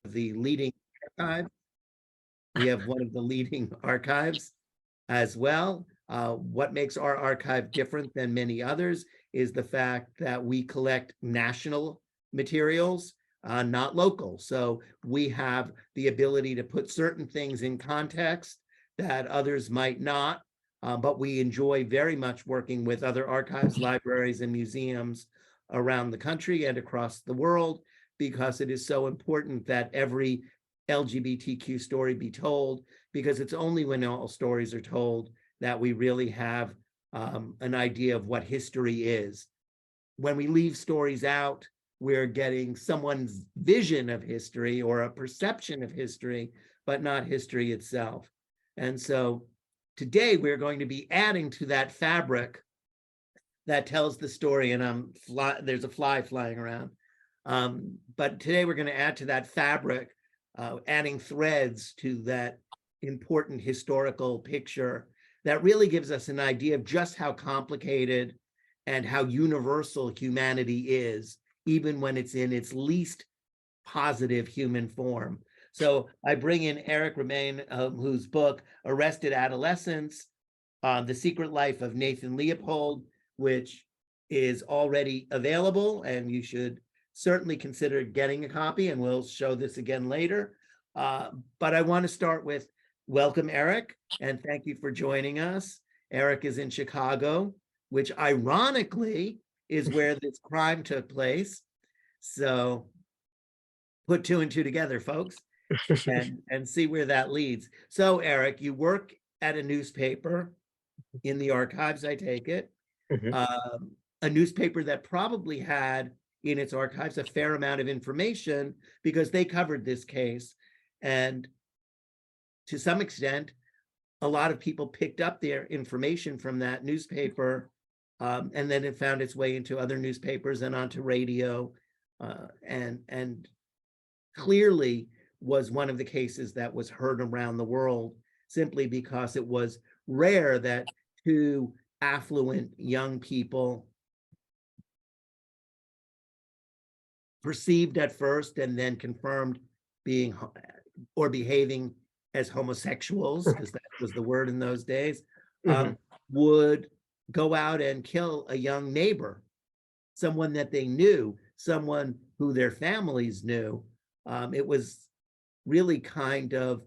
the leading archive. We have one of the leading archives as well. What makes our archive different than many others is the fact that we collect national materials, not local. So we have the ability to put certain things in context that others might not, but we enjoy very much working with other archives, libraries, and museums around the country and across the world, because it is so important that every LGBTQ story be told, because it's only when all stories are told that we really have an idea of what history is. When we leave stories out, we're getting someone's vision of history or a perception of history, but not history itself. And so today we're going to be adding to that fabric that tells the story, and there's a fly flying around. But today we're going to add to that fabric, adding threads to that important historical picture that really gives us an idea of just how complicated and how universal humanity is, even when it's in its least positive human form. So I bring in Erik Rebain, whose book, Arrested Adolescence, The Secret Life of Nathan Leopold, which is already available, and you should certainly consider getting a copy, and we'll show this again later. But I want to start with welcome, Erik, and thank you for joining us. Erik is in Chicago, which ironically is where this crime took place. So put two and two together, folks, and see where that leads. So Erik, you work at a newspaper in the archives, I take it. A newspaper that probably had in its archives a fair amount of information because they covered this case. And to some extent, a lot of people picked up their information from that newspaper, and then it found its way into other newspapers and onto radio, and clearly was one of the cases that was heard around the world simply because it was rare that two affluent young people, perceived at first and then confirmed being or behaving as homosexuals, because that was the word in those days, would go out and kill a young neighbor, someone that they knew, someone who their families knew. It was really kind of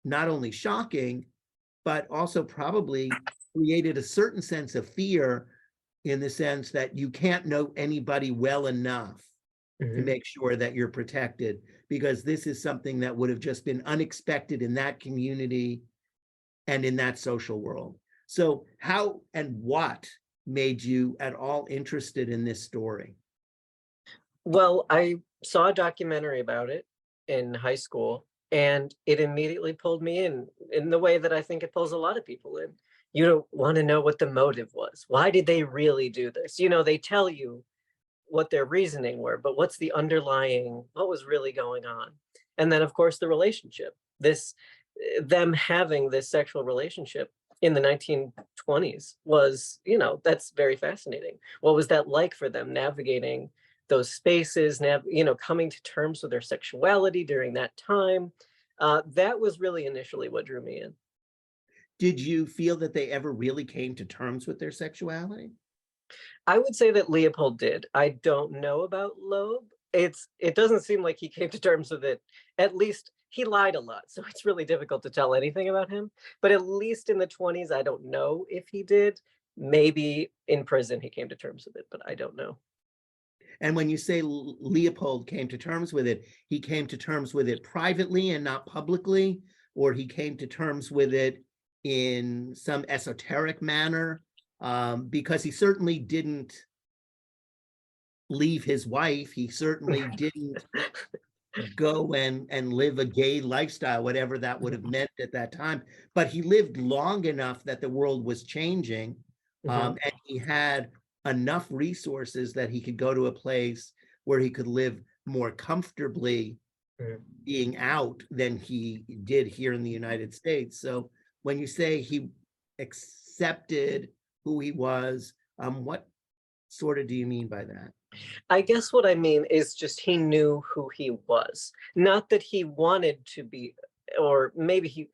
not only shocking, but also probably created a certain sense of fear, in the sense that you can't know anybody well enough to make sure that you're protected, because this is something that would have just been unexpected in that community and in that social world. So how and what made you at all interested in this story? Well, I saw a documentary about it in high school, and it immediately pulled me in the way that I think it pulls a lot of people in. You don't want to know what the motive was. Why did they really do this? You know, they tell you what their reasoning were, but what's the underlying, what was really going on? And then, of course, the relationship, them having this sexual relationship in the 1920s was, that's very fascinating. What was that like for them, navigating those spaces, coming to terms with their sexuality during that time? That was really initially what drew me in. Did you feel that they ever really came to terms with their sexuality? I would say that Leopold did. I don't know about Loeb. It doesn't seem like he came to terms with it. At least he lied a lot, so it's really difficult to tell anything about him. But at least in the 20s, I don't know if he did. Maybe in prison he came to terms with it, but I don't know. And when you say Leopold came to terms with it, he came to terms with it privately and not publicly, or he came to terms with it in some esoteric manner? Because he certainly didn't leave his wife. He certainly didn't go and live a gay lifestyle, whatever that would have meant at that time. But he lived long enough that the world was changing, and he had enough resources that he could go to a place where he could live more comfortably being out than he did here in the United States. So when you say he accepted who he was, what sort of do you mean by that? I guess what I mean is just he knew who he was. Not that he wanted to be, or maybe he,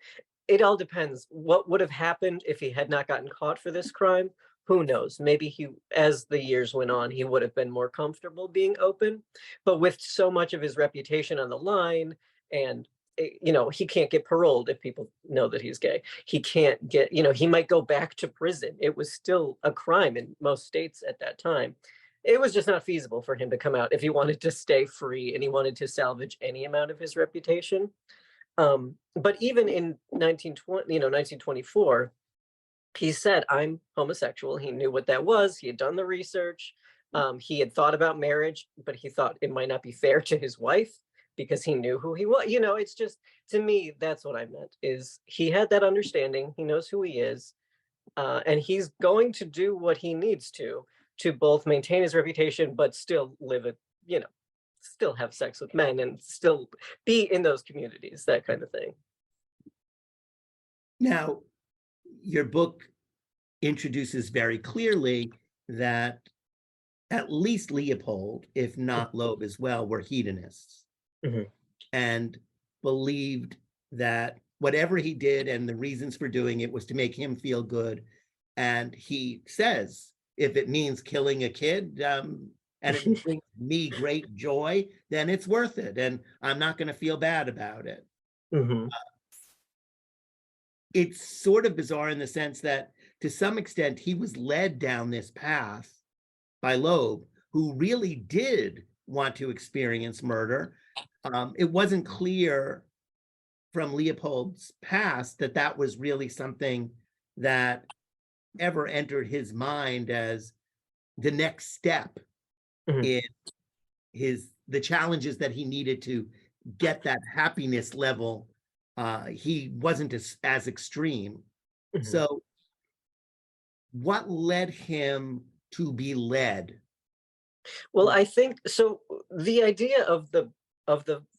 it all depends. What would have happened if he had not gotten caught for this crime? Who knows? Maybe he, as the years went on, he would have been more comfortable being open. But with so much of his reputation on the line, and he can't get paroled if people know that he's gay. He can't get, he might go back to prison. It was still a crime in most states at that time. It was just not feasible for him to come out if he wanted to stay free and he wanted to salvage any amount of his reputation. But even in 1924, he said, I'm homosexual. He knew what that was. He had done the research. He had thought about marriage, but he thought it might not be fair to his wife because he knew who he was. It's just, to me, that's what I meant, is he had that understanding. He knows who he is. And he's going to do what he needs to both maintain his reputation, but still live it, still have sex with men and still be in those communities, that kind of thing. Now, your book introduces very clearly that at least Leopold, if not Loeb as well, were hedonists, and believed that whatever he did and the reasons for doing it was to make him feel good. And he says, if it means killing a kid, and it brings me great joy, then it's worth it. And I'm not going to feel bad about it. It's sort of bizarre in the sense that to some extent, he was led down this path by Loeb, who really did want to experience murder. It wasn't clear from Leopold's past that that was really something that ever entered his mind as the next step in the challenges that he needed to get that happiness level. He wasn't as extreme. So what led him to be led? Well, I think so. The idea of the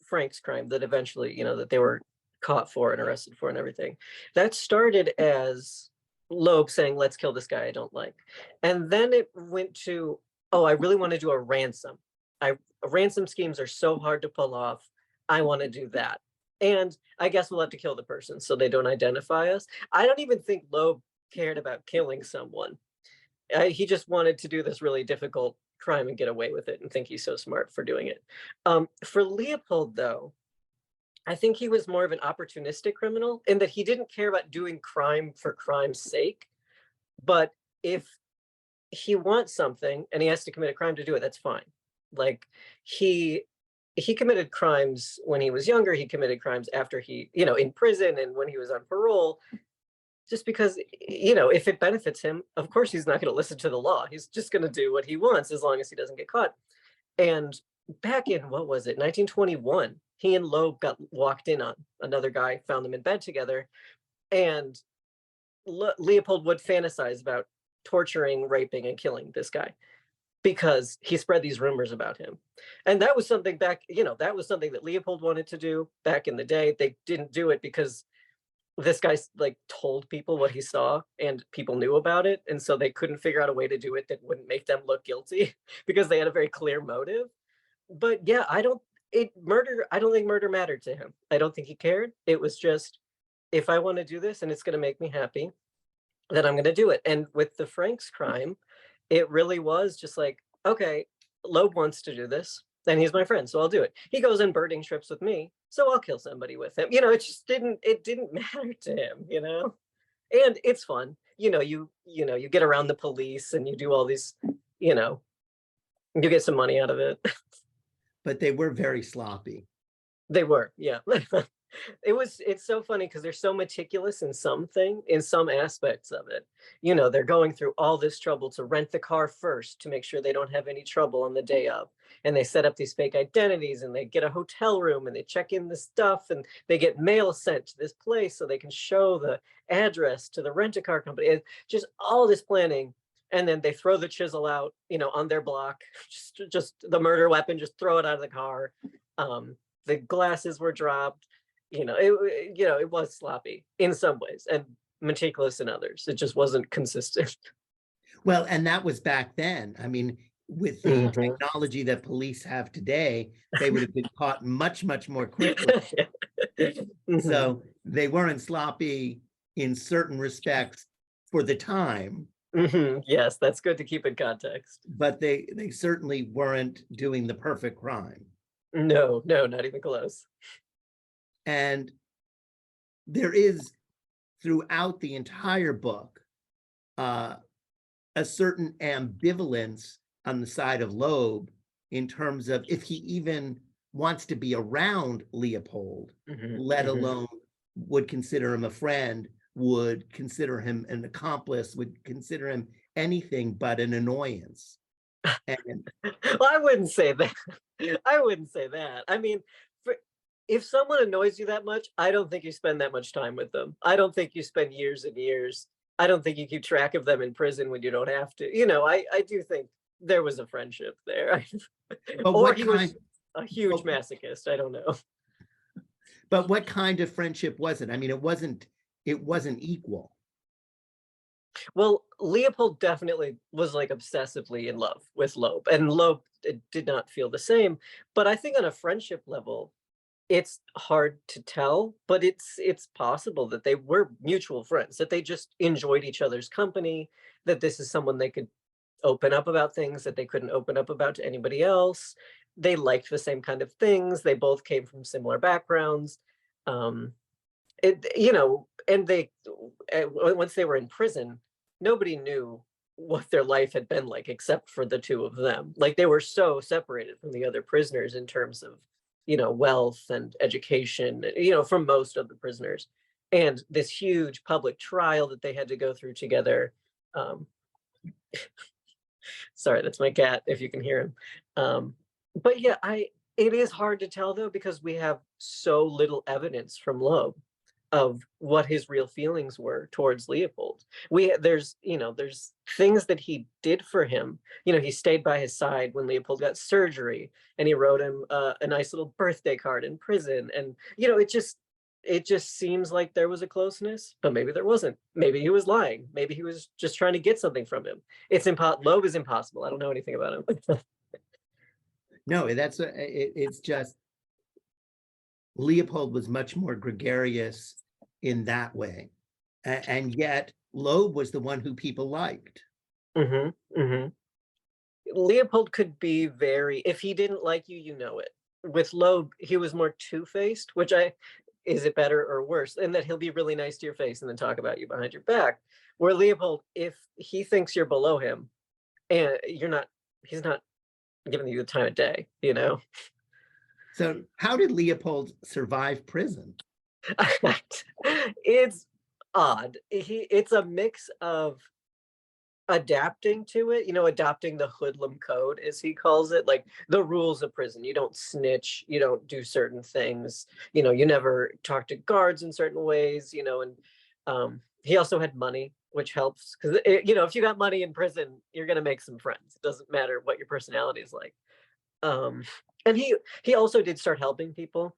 Frank's crime that eventually, that they were caught for and arrested for and everything, that started as Loeb saying, let's kill this guy I don't like. And then it went to, oh, I really want to do a ransom. Ransom schemes are so hard to pull off. I want to do that. And I guess we'll have to kill the person so they don't identify us. I don't even think Loeb cared about killing someone. He just wanted to do this really difficult crime and get away with it and think he's so smart for doing it. For Leopold, though, I think he was more of an opportunistic criminal in that he didn't care about doing crime for crime's sake. But if he wants something and he has to commit a crime to do it, that's fine. Like he committed crimes when he was younger. He committed crimes after he, in prison and when he was on parole, just because, if it benefits him, of course, he's not going to listen to the law. He's just going to do what he wants as long as he doesn't get caught. And back in, what was it, 1921, he and Loeb got walked in on. Another guy found them in bed together. And Leopold would fantasize about torturing, raping, and killing this guy because he spread these rumors about him. And that was something back, that was something that Leopold wanted to do back in the day. They didn't do it because this guy told people what he saw and people knew about it. And so they couldn't figure out a way to do it that wouldn't make them look guilty because they had a very clear motive. But yeah, I don't think murder mattered to him. I don't think he cared. It was just, if I want to do this and it's going to make me happy, then I'm going to do it. And with the Frank's crime, it really was just like, okay, Loeb wants to do this, and he's my friend, so I'll do it. He goes on birding trips with me, so I'll kill somebody with him. It just didn't matter to him, and it's fun. You get around the police and you do all these, you get some money out of it. But they were very sloppy. They were, yeah. It's so funny because they're so meticulous in some aspects of it. They're going through all this trouble to rent the car first to make sure they don't have any trouble on the day of. And they set up these fake identities and they get a hotel room and they check in the stuff and they get mail sent to this place so they can show the address to the rent-a-car company. And just all this planning. And then they throw the chisel out, on their block, just the murder weapon, just throw it out of the car. The glasses were dropped. It was sloppy in some ways and meticulous in others. It just wasn't consistent. Well, and that was back then. I mean, with the Mhm. technology that police have today, they would have been caught much, much more quickly. Mhm. So they weren't sloppy in certain respects for the time, Mhm. Yes, that's good to keep in context. but they certainly weren't doing the perfect crime. No, no, not even close. And there is throughout the entire book uh, a certain ambivalence on the side of Loeb in terms of if he even wants to be around Leopold, Mhm. let Mhm. alone would consider him a friend, would consider him an accomplice, would consider him anything but an annoyance. And Well, I wouldn't say that. I wouldn't say that. I mean, for if someone annoys you that much, I don't think you spend that much time with them. I don't think you spend years and years. I don't think you keep track of them in prison when you don't have to. I do think there was a friendship there. but Or what he kind was a huge but, masochist. I don't know. but what kind of friendship was it? I mean, it wasn't equal. Well, Leopold definitely was like obsessively in love with Loeb, and Loeb did not feel the same. But I think on a friendship level, it's hard to tell, but it's possible that they were mutual friends, that they just enjoyed each other's company, that this is someone they could open up about things that they couldn't open up about to anybody else. They liked the same kind of things. They both came from similar backgrounds. Um, and once they were in prison, nobody knew what their life had been like except for the two of them. Like they were so separated from the other prisoners in terms of, wealth and education, from most of the prisoners. And this huge public trial that they had to go through together. Um, Sorry, that's my cat, if you can hear him. But yeah, it is hard to tell though, because we have so little evidence from Loeb of what his real feelings were towards Leopold. There's things that he did for him. He stayed by his side when Leopold got surgery, and he wrote him a nice little birthday card in prison. And it just seems like there was a closeness, but maybe there wasn't. Maybe he was lying. Maybe he was just trying to get something from him. Loeb is impossible. I don't know anything about him. No, it's just Leopold was much more gregarious in that way. And yet Loeb was the one who people liked. Hmm. Hmm. Leopold could be very, if he didn't like you, you know it. With Loeb, he was more two-faced, is it better or worse? In that he'll be really nice to your face and then talk about you behind your back. Where Leopold, if he thinks you're below him and he's not giving you the time of day. So how did Leopold survive prison? It's odd. It's a mix of adapting to it, adopting the hoodlum code, as he calls it, like the rules of prison. You don't snitch, you don't do certain things, you never talk to guards in certain ways, and he also had money, which helps because if you got money in prison, you're gonna make some friends. It doesn't matter what your personality is like. Um, and he also did start helping people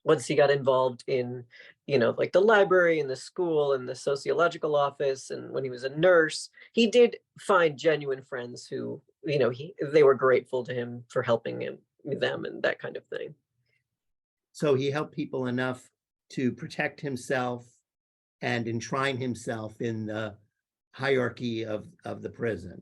once he got involved in, like the library and the school and the sociological office, and when he was a nurse, he did find genuine friends who, they were grateful to him for helping them and that kind of thing. So he helped people enough to protect himself and enshrine himself in the hierarchy of the prison.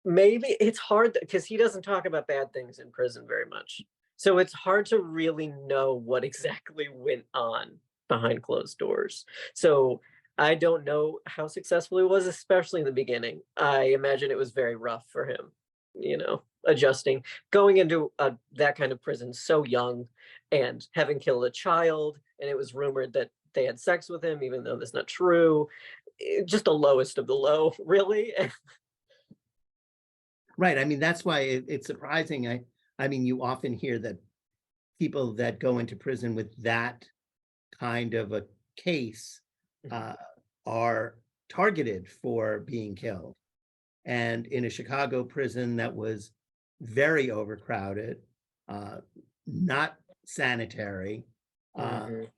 Maybe it's hard because he doesn't talk about bad things in prison very much. So it's hard to really know what exactly went on behind closed doors. So I don't know how successful he was, especially in the beginning. I imagine it was very rough for him, adjusting, going into that kind of prison so young and having killed a child. And it was rumored that they had sex with him, even though that's not true. Just the lowest of the low, really. Right. I mean, that's why it's surprising. I mean, you often hear that people that go into prison with that kind of a case uh, are targeted for being killed. And in a Chicago prison that was very overcrowded, uh, not sanitary, uh, Mhm.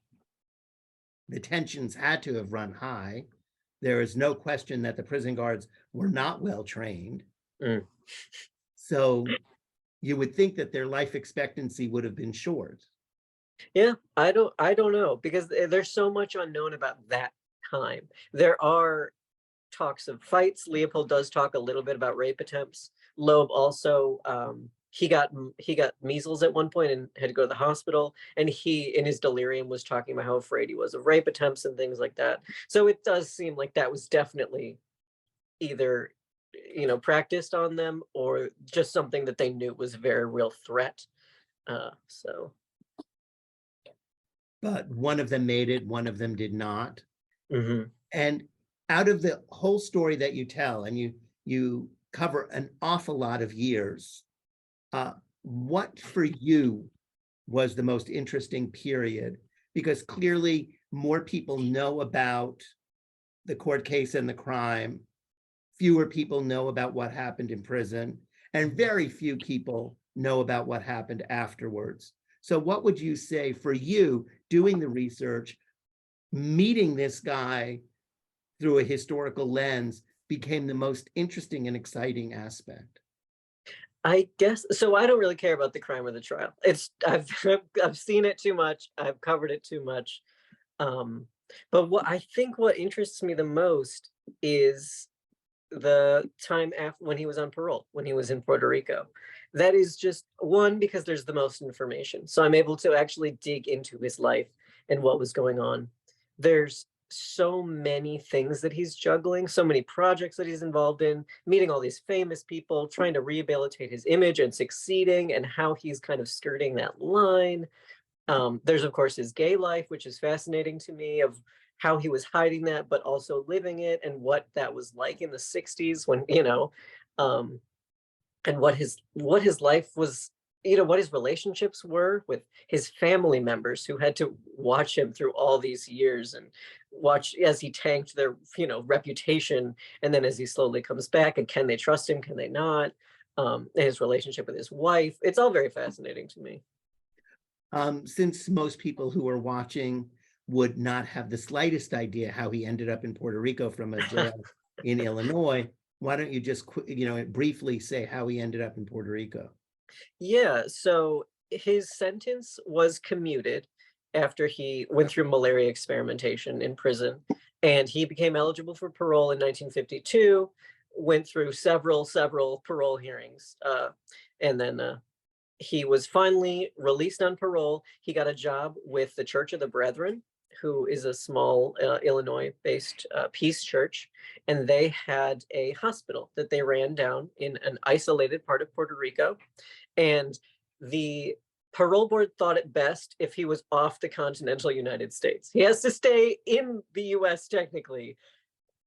the tensions had to have run high. There is no question that the prison guards were not well trained. Mm. So you would think that their life expectancy would have been short. Yeah, I don't know, because there's so much unknown about that time. There are talks of fights. Leopold does talk a little bit about rape attempts. Loeb also, he got measles at one point and had to go to the hospital. And he, in his delirium, was talking about how afraid he was of rape attempts and things like that. So it does seem like that was definitely either, practiced on them, or just something that they knew was a very real threat. So. But one of them made it, one of them did not. Mhm. And out of the whole story that you tell, and you cover an awful lot of years, what for you was the most interesting period? Because clearly more people know about the court case and the crime, fewer people know about what happened in prison, and very few people know about what happened afterwards. So what would you say for you doing the research, meeting this guy through a historical lens became the most interesting and exciting aspect? I guess so. I don't really care about the crime or the trial. It's I've seen it too much. I've covered it too much. Um, but what interests me the most is the time after, when he was on parole, when he was in Puerto Rico. That is just one, because there's the most information. So I'm able to actually dig into his life and what was going on. There's so many things that he's juggling, so many projects that he's involved in, meeting all these famous people, trying to rehabilitate his image and succeeding, and how he's kind of skirting that line. There's, of course, his gay life, which is fascinating to me, of how he was hiding that, but also living it, and what that was like in the 60s when, um, and what his life was, what his relationships were with his family members, who had to watch him through all these years and watch as he tanked their, reputation. And then as he slowly comes back, and can they trust him? Can they not? His relationship with his wife. It's all very fascinating to me. Since most people who are watching would not have the slightest idea how he ended up in Puerto Rico from a jail in Illinois, why don't you just briefly say how he ended up in Puerto Rico? Yeah, so his sentence was commuted after he went through malaria experimentation in prison, and he became eligible for parole in 1952, went through several parole hearings, and then he was finally released on parole. He got a job with the Church of the Brethren, who is a small Illinois-based peace church, and they had a hospital that they ran down in an isolated part of Puerto Rico. And the parole board thought it best if he was off the continental United States. He has to stay in the US technically,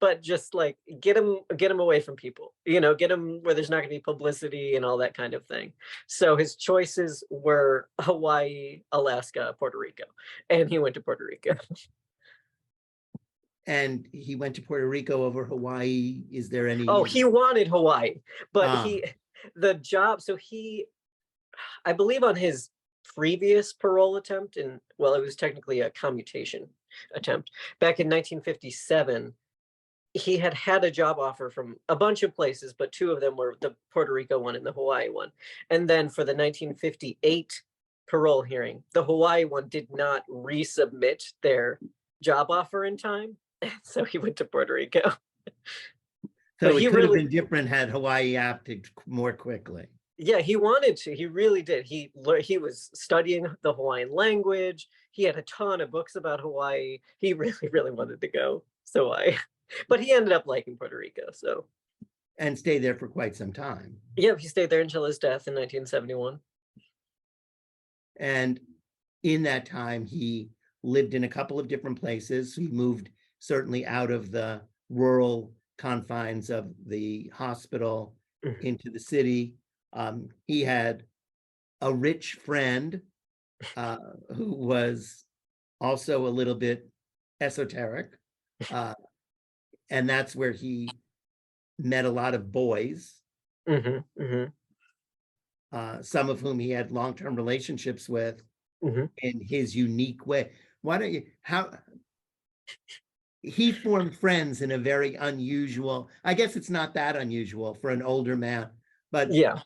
but just like get him away from people, get him where there's not going to be publicity and all that kind of thing. So his choices were Hawaii, Alaska, Puerto Rico, and he went to Puerto Rico. And he went to Puerto Rico over Hawaii. Is there any? Oh, he wanted Hawaii, but the job, so I believe on his previous parole attempt, and well, it was technically a commutation attempt back in 1957, he had a job offer from a bunch of places, but two of them were the Puerto Rico one and the Hawaii one. And then for the 1958 parole hearing, the Hawaii one did not resubmit their job offer in time. So he went to Puerto Rico. So it could have been different had Hawaii acted more quickly. Yeah, he wanted to. He really did. He was studying the Hawaiian language. He had a ton of books about Hawaii. He really wanted to go. But he ended up liking Puerto Rico. So. And stayed there for quite some time. Yeah, he stayed there until his death in 1971. And in that time, he lived in a couple of different places. He moved certainly out of the rural confines of the hospital into the city. He had a rich friend who was also a little bit esoteric. And that's where he met a lot of boys, some of whom he had long-term relationships with in his unique way. Why don't you, he formed friends in a very unusual, I guess it's not that unusual for an older man, but yeah,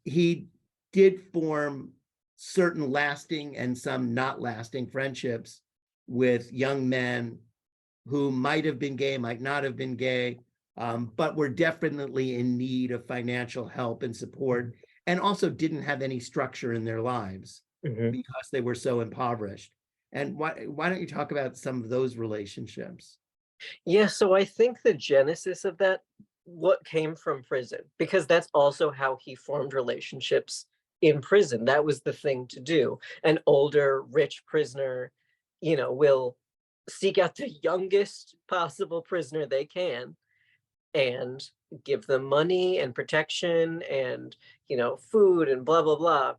he did form certain lasting and some not lasting friendships with young men who might have been gay, might not have been gay, but were definitely in need of financial help and support, and also didn't have any structure in their lives because they were so impoverished. And why don't you talk about some of those relationships? Yeah, so I think the genesis of that, what came from prison, because that's also how he formed relationships in prison. That was the thing to do. An older, rich prisoner, will seek out the youngest possible prisoner they can and give them money and protection and, food and blah, blah, blah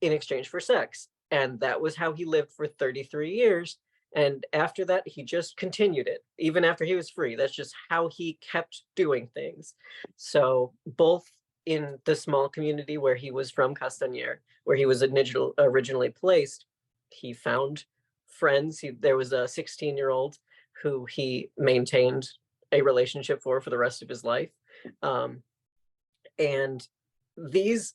in exchange for sex. And that was how he lived for 33 years. And after that, he just continued it, even after he was free. That's just how he kept doing things. So, both in the small community where he was from, Castañer, where he was originally placed, he found friends. There was a 16-year-old who he maintained a relationship for the rest of his life. And these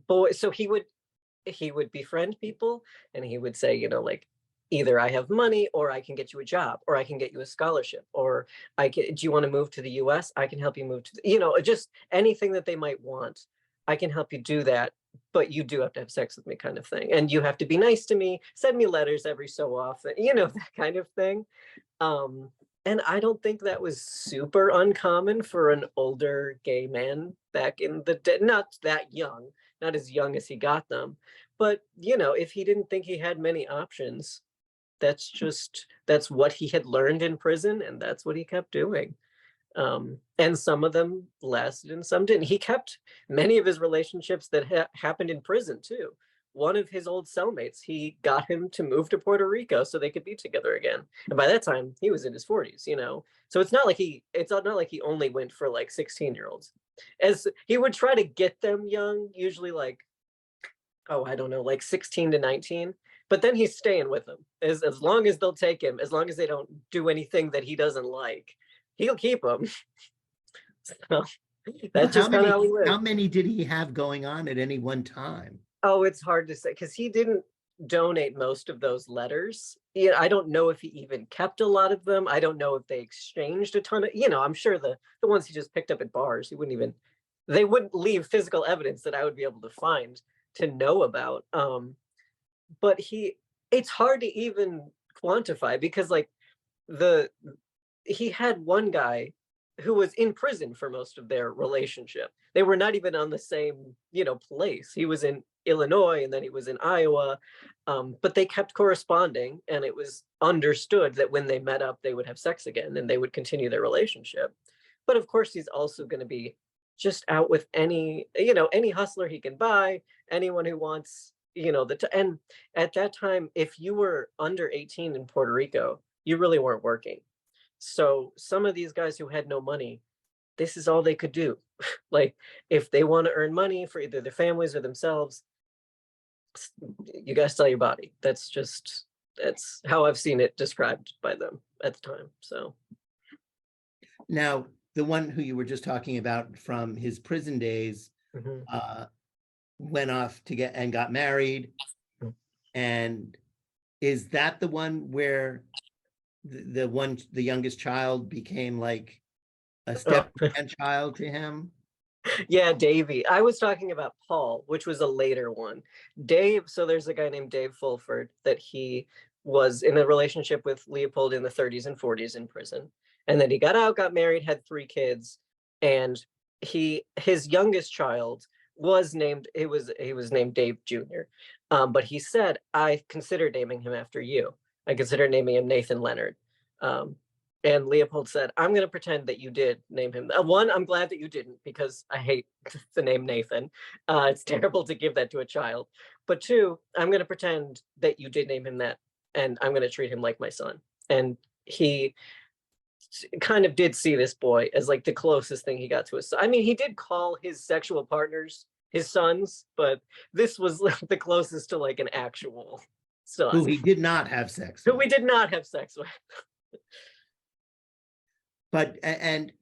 boys, so he would befriend people and he would say, like, either I have money or I can get you a job or I can get you a scholarship or do you want to move to the US? I can help you move to, just anything that they might want. I can help you do that, but you do have to have sex with me kind of thing. And you have to be nice to me, send me letters every so often, that kind of thing. Um, and I don't think that was super uncommon for an older gay man back in the day, not that young, not as young as he got them. But, if he didn't think he had many options, that's what he had learned in prison and that's what he kept doing. And some of them lasted and some didn't. He kept many of his relationships that happened in prison too. One of his old cellmates, he got him to move to Puerto Rico so they could be together again. And by that time, he was in his 40s, So it's not like he only went for like 16-year-olds. As he would try to get them young, usually like, oh, I don't know, like 16 to 19. But then he's staying with them as long as they'll take him, as long as they don't do anything that he doesn't like, he'll keep them. So Well, that's just kind of how we live. how many did he have going on at any one time? Oh, it's hard to say because he didn't donate most of those letters. Yeah, I don't know if he even kept a lot of them. I don't know if they exchanged a ton of, I'm sure the ones he just picked up at bars, they wouldn't leave physical evidence that I would be able to find to know about. But it's hard to even quantify because like the he had one guy who was in prison for most of their relationship. They were not even on the same, place. He was in Illinois and then he was in Iowa. But they kept corresponding and it was understood that when they met up, they would have sex again and they would continue their relationship. But of course, he's also going to be just out with any hustler he can buy, anyone who wants, and at that time, if you were under 18 in Puerto Rico, you really weren't working. So some of these guys who had no money, this is all they could do. Like if they want to earn money for either their families or themselves, you got to sell your body. That's how I've seen it described by them at the time. So Now, the one who you were just talking about from his prison days uh, went off to get and got married. And is that the one where the youngest child became like a step grandchild to him? Yeah, Davey. I was talking about Paul, which was a later one. Dave, so there's a guy named Dave Fulford that he was in a relationship with Leopold in the 30s and 40s in prison. And then he got out, got married, had 3 kids, and his youngest child was named he was named Dave Jr. But he said, I consider naming him after you. I consider naming him Nathan Leonard. And Leopold said, I'm going to pretend that you did name him. One, I'm glad that you didn't because I hate the name Nathan. It's terrible to give that to a child. But two, I'm going to pretend that you did name him that and I'm going to treat him like my son. And he kind of did see this boy as like the closest thing he got to his son. I mean, he did call his sexual partners his sons, but this was like the closest to like an actual son. Who he did not have sex Who with. we did not have sex with. But, and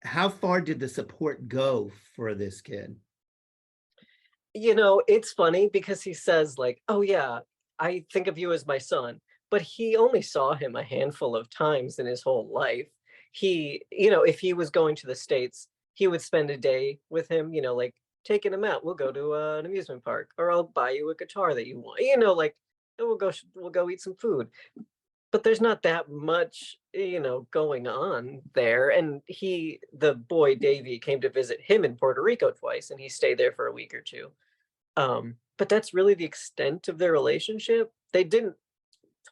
how far did the support go for this kid? You know, it's funny because he says like, "Oh yeah, I think of you as my son," but he only saw him a handful of times in his whole life. He, you know, if he was going to the States, he would spend a day with him, you know, like taking him out. We'll go to an amusement park, or I'll buy you a guitar that you want, you know, like, and we'll go eat some food. But there's not that much, you know, going on there. And the boy Davy, came to visit him in Puerto Rico twice, and he stayed there for a week or two. But that's really the extent of their relationship. They didn't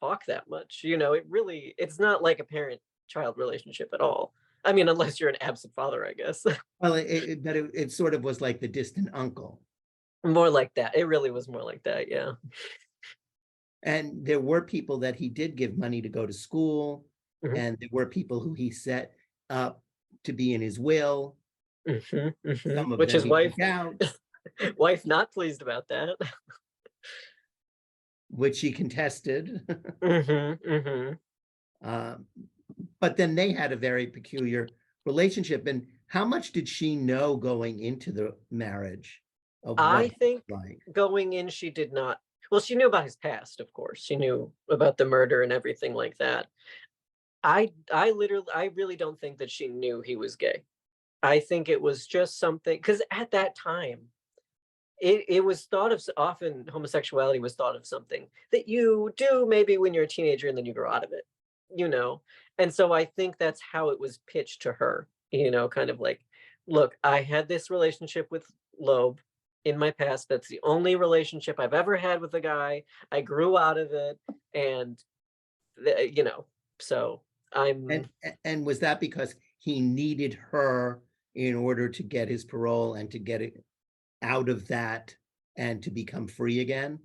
talk that much, you know, it's not like a parent-child relationship at all. I mean, unless you're an absent father, I guess. Well, it sort of was like the distant uncle. More like that. It really was more like that, yeah. And there were people that he did give money to go to school, Mhm, and there were people who he set up to be in his will. Some of which them his he wife took out, wife not pleased about that. which he contested. Mhm, mhm. Um, but then they had a very peculiar relationship. And how much did she know going into the marriage of what I he was think like? going in, she did not. Well, she knew about his past, of course. She knew about the murder and everything like that. I really don't think that she knew he was gay. I think it was just something because at that time, it was thought of often homosexuality was thought of something that you do maybe when you're a teenager and then you grow out of it, you know? And so I think that's how it was pitched to her, you know, kind of like, look, I had this relationship with Loeb in my past. That's the only relationship I've ever had with a guy. I grew out of it. And, you know, so I'm, And was that because he needed her in order to get his parole and to get it out of that and to become free again?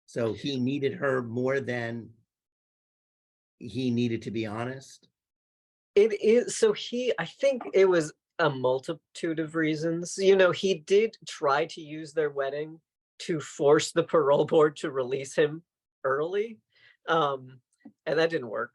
So he needed her more than he needed to be honest. it is so I think it was a multitude of reasons. You know, he did try to use their wedding to force the parole board to release him early. Um, and that didn't work.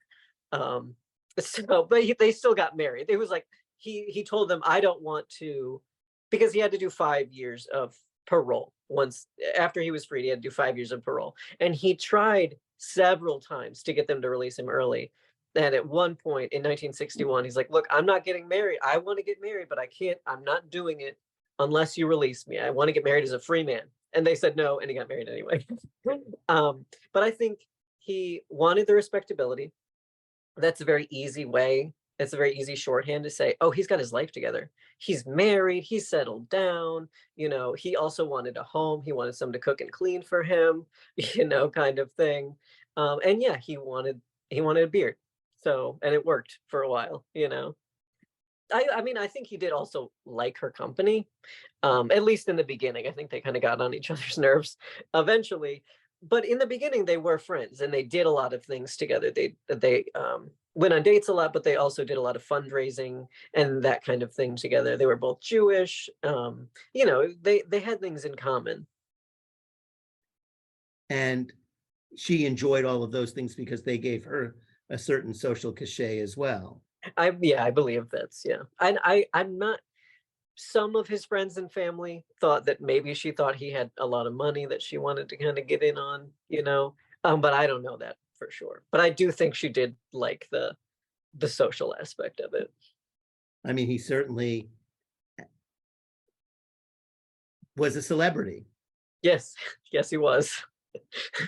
Um, so but they still got married. It was like he told them, I don't want to, because he had to do 5 years of parole. Once after he was freed, he had to do 5 years of parole. And he tried several times to get them to release him early. And at one point in 1961, he's like, "Look, I'm not getting married. I want to get married, but I can't. I'm not doing it unless you release me. I want to get married as a free man." And they said no, and he got married anyway. But I think he wanted the respectability. That's a very easy way. It's a very easy shorthand to say, "Oh, he's got his life together. He's married. He's settled down." You know, he also wanted a home. He wanted someone to cook and clean for him. You know, kind of thing. And yeah, he wanted a beard. So, and it worked for a while, you know. I mean, I think he did also like her company, at least in the beginning. I think they kind of got on each other's nerves eventually, but in the beginning they were friends and they did a lot of things together. They went on dates a lot, but they also did a lot of fundraising and that kind of thing together. They were both Jewish. You know, they had things in common. And she enjoyed all of those things because they gave her a certain social cachet as well. I believe that's yeah. And I'm not some of his friends and family thought that maybe she thought he had a lot of money that she wanted to kind of get in on, you know. But I don't know that for sure. But I do think she did like the social aspect of it. I mean, he certainly was a celebrity. Yes, yes, he was.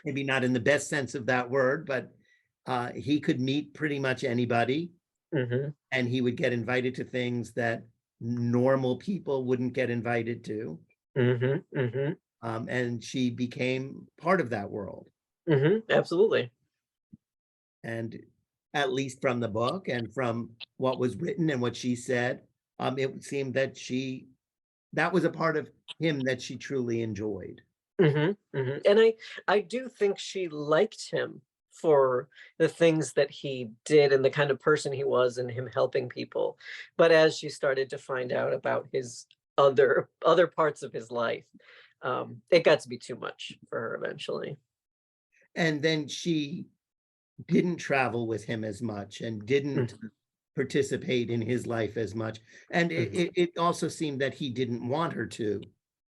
Maybe not in the best sense of that word, but he could meet pretty much anybody, Hmm. and he would get invited to things that normal people wouldn't get invited to. Hmm. Hmm. And she became part of that world. Hmm. Absolutely. And at least from the book and from what was written and what she said, it seemed that that was a part of him that she truly enjoyed. Hmm. Hmm. And I do think she liked him for the things that he did and the kind of person he was and him helping people. But as she started to find out about his other parts of his life, it got to be too much for her eventually. And then she didn't travel with him as much and didn't Mhm, participate in his life as much. And mhm, it also seemed that he didn't want her to.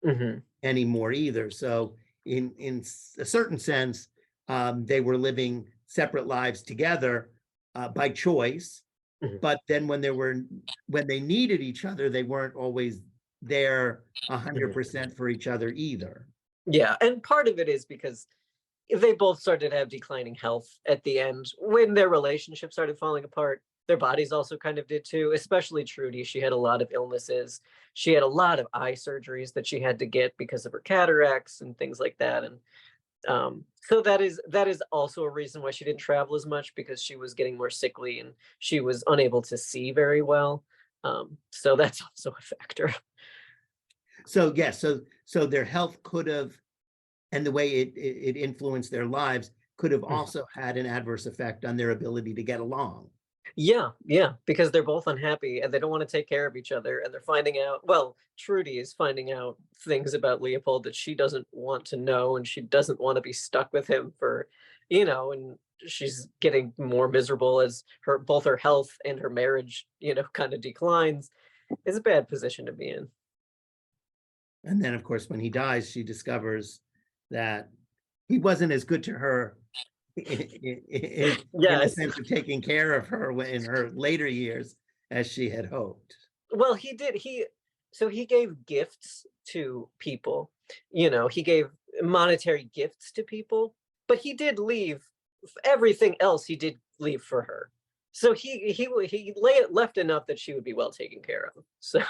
mhm. anymore either. So in a certain sense, they were living separate lives together by choice. Mhm. But then when they needed each other, they weren't always there Mhm. 100% for each other either. Yeah, and part of it is because they both started to have declining health at the end when their relationship started falling apart. Their bodies also kind of did too, especially Trudy. She had a lot of illnesses. She had a lot of eye surgeries that she had to get because of her cataracts and things like that. And so that is also a reason why she didn't travel as much, because she was getting more sickly and she was unable to see very well. So that's also a factor. So yes, so their health could have, and the way it influenced their lives could have also had an adverse effect on their ability to get along. Yeah, yeah, because they're both unhappy and they don't want to take care of each other. And they're finding out, well, Trudy is finding out things about Leopold that she doesn't want to know, and she doesn't want to be stuck with him for, and she's getting more miserable as both her health and her marriage, kind of declines. It's a bad position to be in. And then, of course, when he dies, she discovers that he wasn't as good to her in a Yes. sense of taking care of her in her later years as she had hoped. Well, he did. So he gave gifts to people. He gave monetary gifts to people, but he did leave everything else. He did leave for her. So he left enough that she would be well taken care of. So,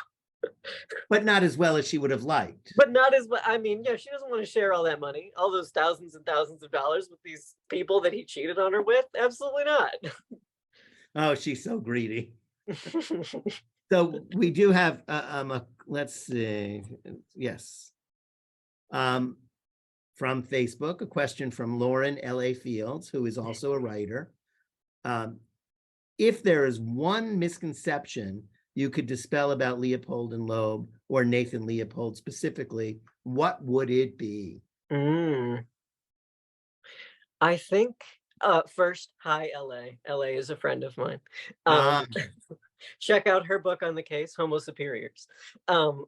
But not as well as she would have liked. but not as well. I mean, yeah, she doesn't want to share all that money, all those thousands and thousands of dollars with these people that he cheated on her with. Absolutely not. Oh, she's so greedy. So we do have let's see, yes. From Facebook, a question from Lauren L.A. Fields, who is also a writer. If there is one misconception you could dispel about Leopold and Loeb, or Nathan Leopold specifically, what would it be? Mm. I think first, hi LA. LA is a friend of mine. Ah, Check out her book on the case, Homo Superiors. Um,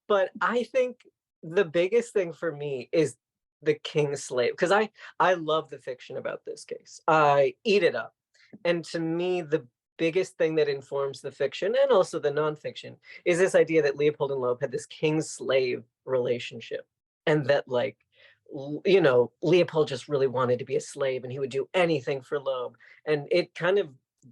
but I think the biggest thing for me is the king slave, because I love the fiction about this case. I eat it up. And to me, the biggest thing that informs the fiction and also the nonfiction is this idea that Leopold and Loeb had this king slave relationship. And that, like, Leopold just really wanted to be a slave and he would do anything for Loeb. And it kind of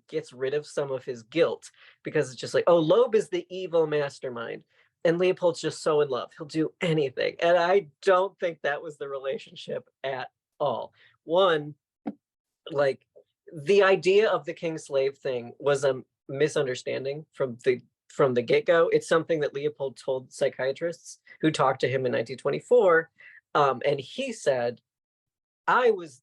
gets rid of some of his guilt, because it's just like, oh, Loeb is the evil mastermind. And Leopold's just so in love. He'll do anything. And I don't think that was the relationship at all. One, like, the idea of the king slave thing was a misunderstanding from the get-go. It's something that Leopold told psychiatrists who talked to him in 1924, and he said, I was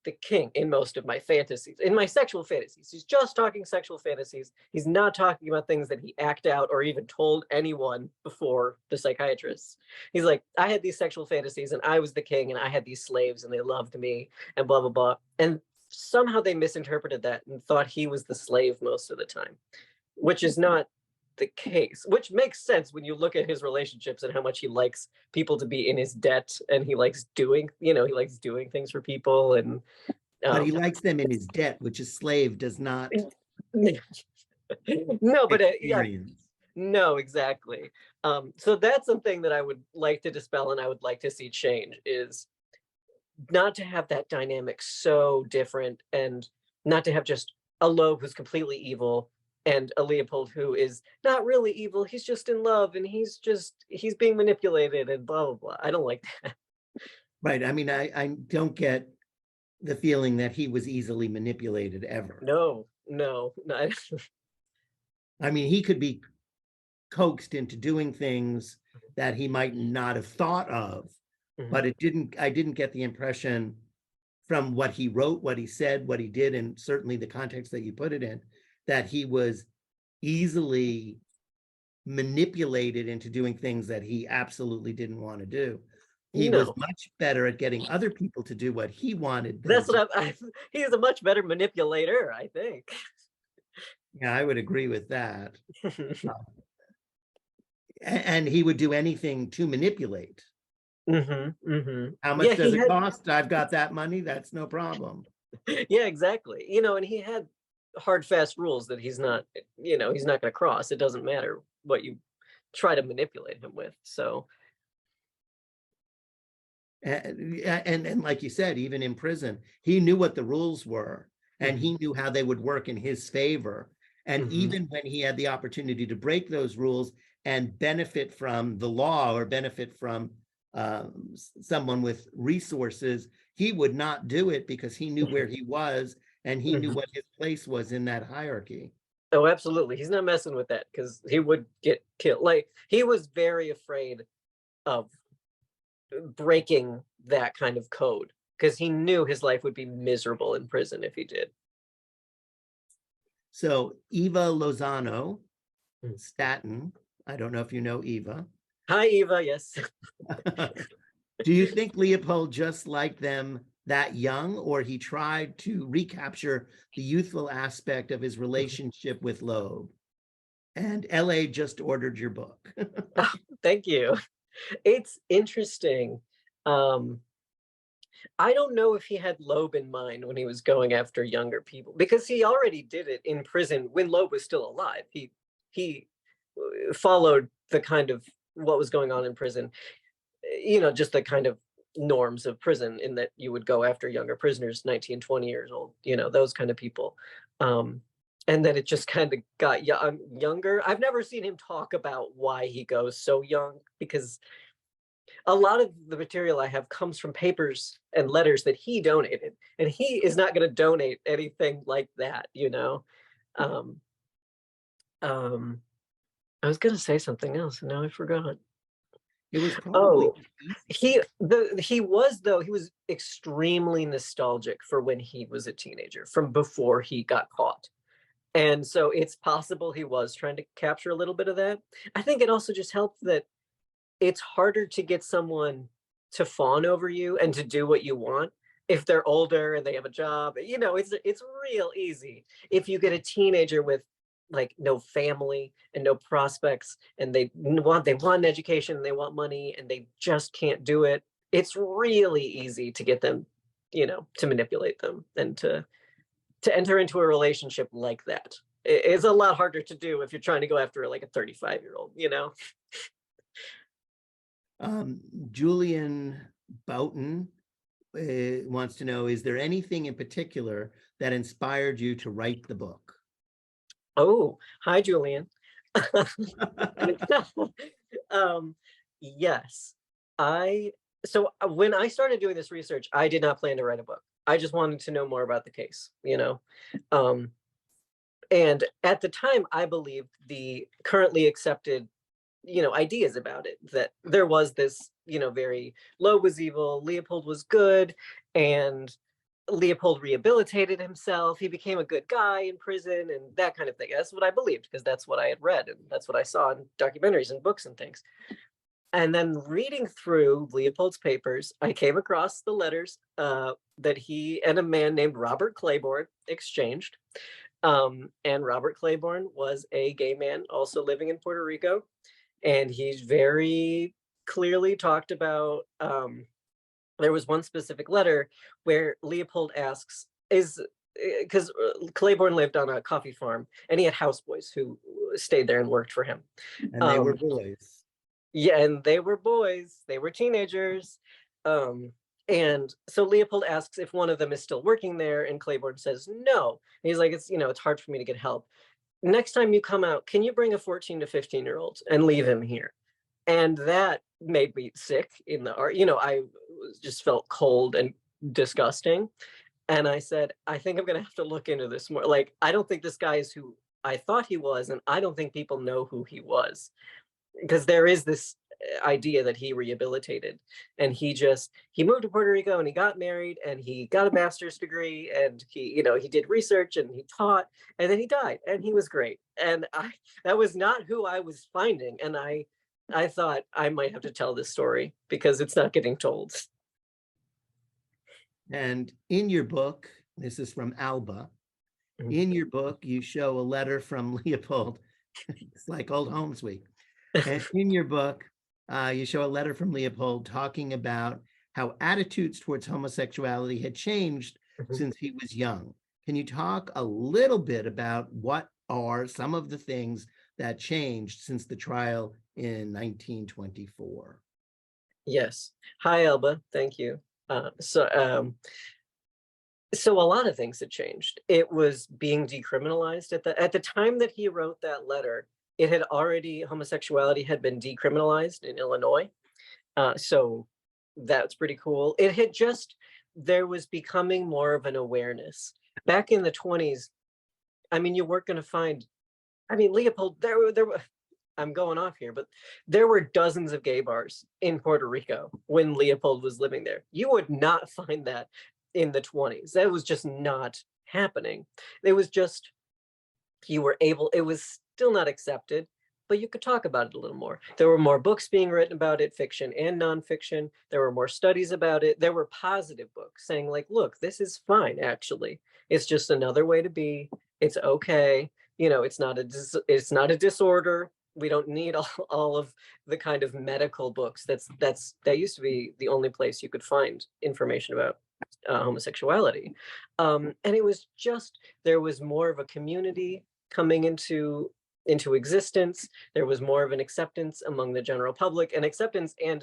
the king in most of my fantasies, in my sexual fantasies. He's just talking sexual fantasies. He's not talking about things that he acted out or even told anyone before the psychiatrists. He's like, I had these sexual fantasies and I was the king and I had these slaves and they loved me and blah, blah, blah. And somehow they misinterpreted that and thought he was the slave most of the time, which is not the case, which makes sense when you look at his relationships and how much he likes people to be in his debt, and he likes doing things for people. And but he likes them in his debt, which a slave does not no, but yeah, experience. no, exactly. So that's something that I would like to dispel and I would like to see change, is not to have that dynamic so different, and not to have just a Loeb who's completely evil and a Leopold who is not really evil. He's just in love and he's being manipulated and blah, blah, blah. I don't like that. Right. I mean, I don't get the feeling that he was easily manipulated ever. No, no, no. I mean, he could be coaxed into doing things that he might not have thought of, but I didn't get the impression from what he wrote, what he said, what he did, and certainly the context that you put it in, that he was easily manipulated into doing things that he absolutely didn't want to do. He was much better at getting other people to do what he wanted them That's to what he's a much better manipulator, I think. Yeah, I would agree with that. And he would do anything to manipulate. How much Yeah, does he it had, cost? I've got that money. That's no problem. yeah, exactly. And he had hard, fast rules that he's not, he's not going to cross. It doesn't matter what you try to manipulate him with. So, And like you said, even in prison, he knew what the rules were, and he knew how they would work in his favor. And even when he had the opportunity to break those rules and benefit from the law or benefit from someone with resources, he would not do it because he knew where he was and he knew what his place was in that hierarchy. Oh, absolutely. He's not messing with that because he would get killed. Like, he was very afraid of breaking that kind of code because he knew his life would be miserable in prison if he did. So Eva Lozano, Staten, I don't know if you know Eva. Hi, Eva. Yes. Do you think Leopold just liked them that young, or he tried to recapture the youthful aspect of his relationship with Loeb? And LA just ordered your book. Oh, thank you. It's interesting. I don't know if he had Loeb in mind when he was going after younger people, because he already did it in prison when Loeb was still alive. He followed the kind of what was going on in prison, just the kind of norms of prison, in that you would go after younger prisoners, 19, 20 years old, those kind of people. And then it just kind of got younger. I've never seen him talk about why he goes so young, because a lot of the material I have comes from papers and letters that he donated, and he is not going to donate anything like that. Um, um, I was going to say something else, and now I forgot. It was probably Oh, he was extremely nostalgic for when he was a teenager, from before he got caught. And so it's possible he was trying to capture a little bit of that. I think it also just helped that it's harder to get someone to fawn over you and to do what you want if they're older and they have a job. It's real easy if you get a teenager with like no family and no prospects, and they want an education and they want money and they just can't do it. It's really easy to get them, to manipulate them and to enter into a relationship like that. It's a lot harder to do if you're trying to go after like a 35-year-old. Julian Boughton wants to know, is there anything in particular that inspired you to write the book? Oh, hi, Julian. Yes. When I started doing this research, I did not plan to write a book. I just wanted to know more about the case. And at the time, I believed the currently accepted, ideas about it, that there was this, very Loeb was evil, Leopold was good, and Leopold rehabilitated himself. He became a good guy in prison and that kind of thing. That's what I believed, because that's what I had read and that's what I saw in documentaries and books and things. And then reading through Leopold's papers, I came across the letters that he and a man named Robert Claiborne exchanged. And Robert Claiborne was a gay man also living in Puerto Rico. And he's very clearly talked about, there was one specific letter where Leopold asks, because Claiborne lived on a coffee farm and he had houseboys who stayed there and worked for him. And they were boys. Yeah, and they were boys. They were teenagers. And so Leopold asks if one of them is still working there, and Claiborne says no. And he's like, it's hard for me to get help. Next time you come out, can you bring a 14 to 15-year-old and leave him here? And that made me sick in the art. I just felt cold and disgusting. And I said, I think I'm going to have to look into this more. Like, I don't think this guy is who I thought he was, and I don't think people know who he was. Because there is this idea that he rehabilitated, and he moved to Puerto Rico and he got married and he got a master's degree, and he did research and he taught, and then he died and he was great. And that was not who I was finding. And I thought I might have to tell this story because it's not getting told. And in your book, this is from Alba, in your book, you show a letter from Leopold. It's like old Holmes week. And in your book, you show a letter from Leopold talking about how attitudes towards homosexuality had changed Mhm. since he was young. Can you talk a little bit about what are some of the things that changed since the trial in 1924? Yes. Hi, Elba. Thank you. So a lot of things had changed. It was being decriminalized at the time that he wrote that letter. It had already homosexuality had been decriminalized in Illinois. So that's pretty cool. It had just there was becoming more of an awareness. Back in the 20s, I mean, you weren't going to find. I mean, Leopold. There were. I'm going off here, but there were dozens of gay bars in Puerto Rico when Leopold was living there. You would not find that in the 20s. That was just not happening. It was just, you were able, it was still not accepted, but you could talk about it a little more. There were more books being written about it, fiction and nonfiction. There were more studies about it. There were positive books saying, like, look, this is fine, actually. It's just another way to be. It's okay. You know, it's not a disorder. We don't need all of the kind of medical books. That used to be the only place you could find information about homosexuality. And it was just, there was more of a community coming into existence. There was more of an acceptance among the general public, an acceptance and